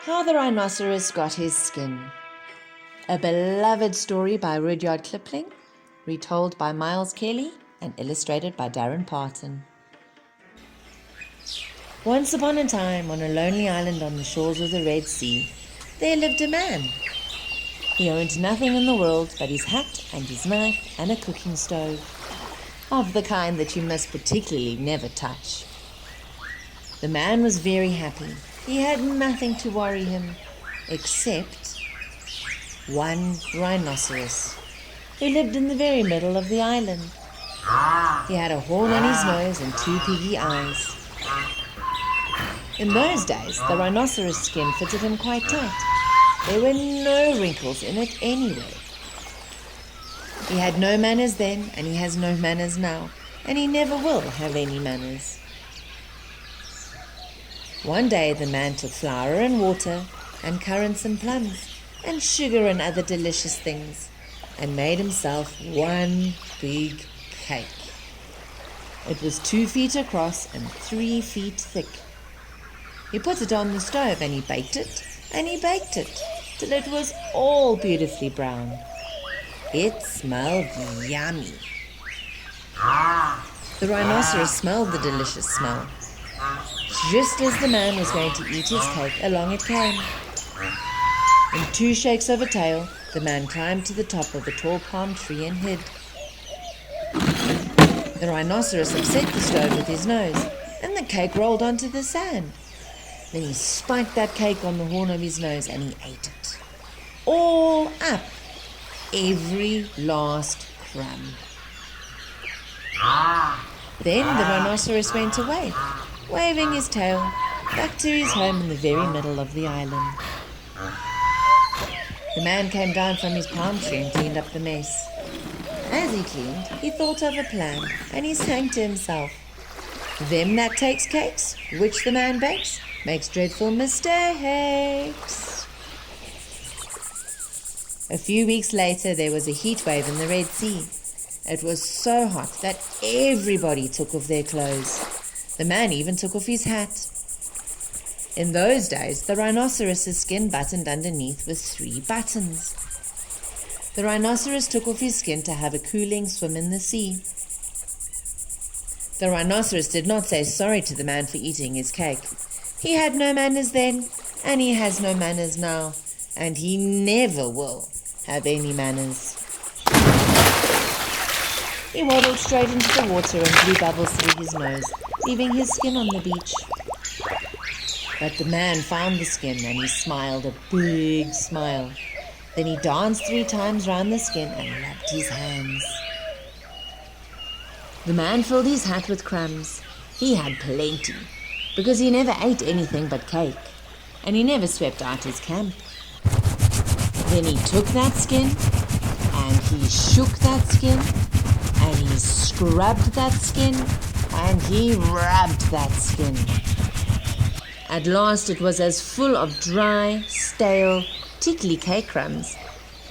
How the Rhinoceros Got His Skin. A beloved story by Rudyard Kipling, retold by Miles Kelly and illustrated by Darren Parton. Once upon a time, on a lonely island on the shores of the Red Sea, there lived a man. He owned nothing in the world but his hat and his knife and a cooking stove, of the kind that you must particularly never touch. The man was very happy. He had nothing to worry him except one rhinoceros who lived in the very middle of the island. He had a horn on his nose and two piggy eyes. In those days, the rhinoceros skin fitted him quite tight. There were no wrinkles in it anyway. He had no manners then, and he has no manners now, and he never will have any manners. One day the man took flour and water and currants and plums and sugar and other delicious things and made himself one big cake. It was 2 feet across and 3 feet thick. He put it on the stove and he baked it and he baked it till it was all beautifully brown. It smelled yummy. The rhinoceros smelled the delicious smell. Just as the man was going to eat his cake, along it came. In 2 shakes of a tail, the man climbed to the top of a tall palm tree and hid. The rhinoceros upset the stove with his nose, and the cake rolled onto the sand. Then he spiked that cake on the horn of his nose and he ate it. All up, every last crumb. Then the rhinoceros went away, waving his tail back to his home in the very middle of the island. The man came down from his palm tree and cleaned up the mess. As he cleaned, he thought of a plan, and he sang to himself, "Them that takes cakes, which the man bakes, makes dreadful mistakes." A few weeks later, there was a heat wave in the Red Sea. It was so hot that everybody took off their clothes. The man even took off his hat. In those days, the rhinoceros's skin buttoned underneath with 3 buttons. The rhinoceros took off his skin to have a cooling swim in the sea. The rhinoceros did not say sorry to the man for eating his cake. He had no manners then, and he has no manners now, and he never will have any manners. He waddled straight into the water and blew bubbles through his nose, leaving his skin on the beach. But the man found the skin and he smiled a big smile. Then he danced 3 times round the skin and rubbed his hands. The man filled his hat with crumbs. He had plenty, because he never ate anything but cake, and he never swept out his camp. Then he took that skin, and he shook that skin, and he scrubbed that skin, and he rubbed that skin. At last it was as full of dry, stale, tickly cake crumbs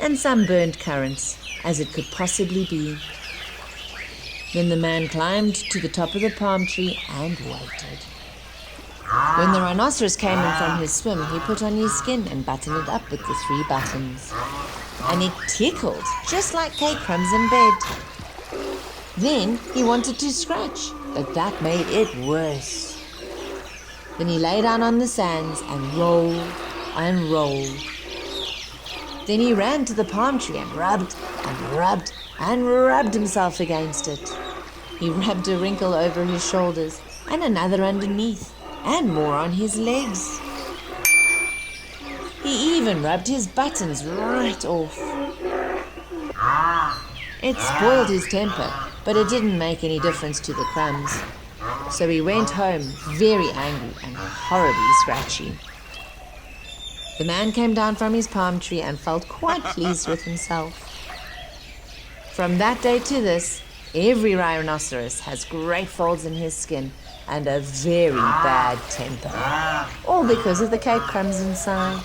and some burnt currants as it could possibly be. Then the man climbed to the top of the palm tree and waited. When the rhinoceros came in from his swim, he put on his skin and buttoned it up with the 3 buttons. And it tickled just like cake crumbs in bed. Then he wanted to scratch, but that made it worse. Then he lay down on the sands and rolled and rolled. Then he ran to the palm tree and rubbed and rubbed and rubbed himself against it. He rubbed a wrinkle over his shoulders and another underneath and more on his legs. He even rubbed his buttons right off. It spoiled his temper, but it didn't make any difference to the crumbs. So he went home very angry and horribly scratchy. The man came down from his palm tree and felt quite pleased with himself. From that day to this, every rhinoceros has great folds in his skin and a very bad temper, all because of the cake crumbs inside.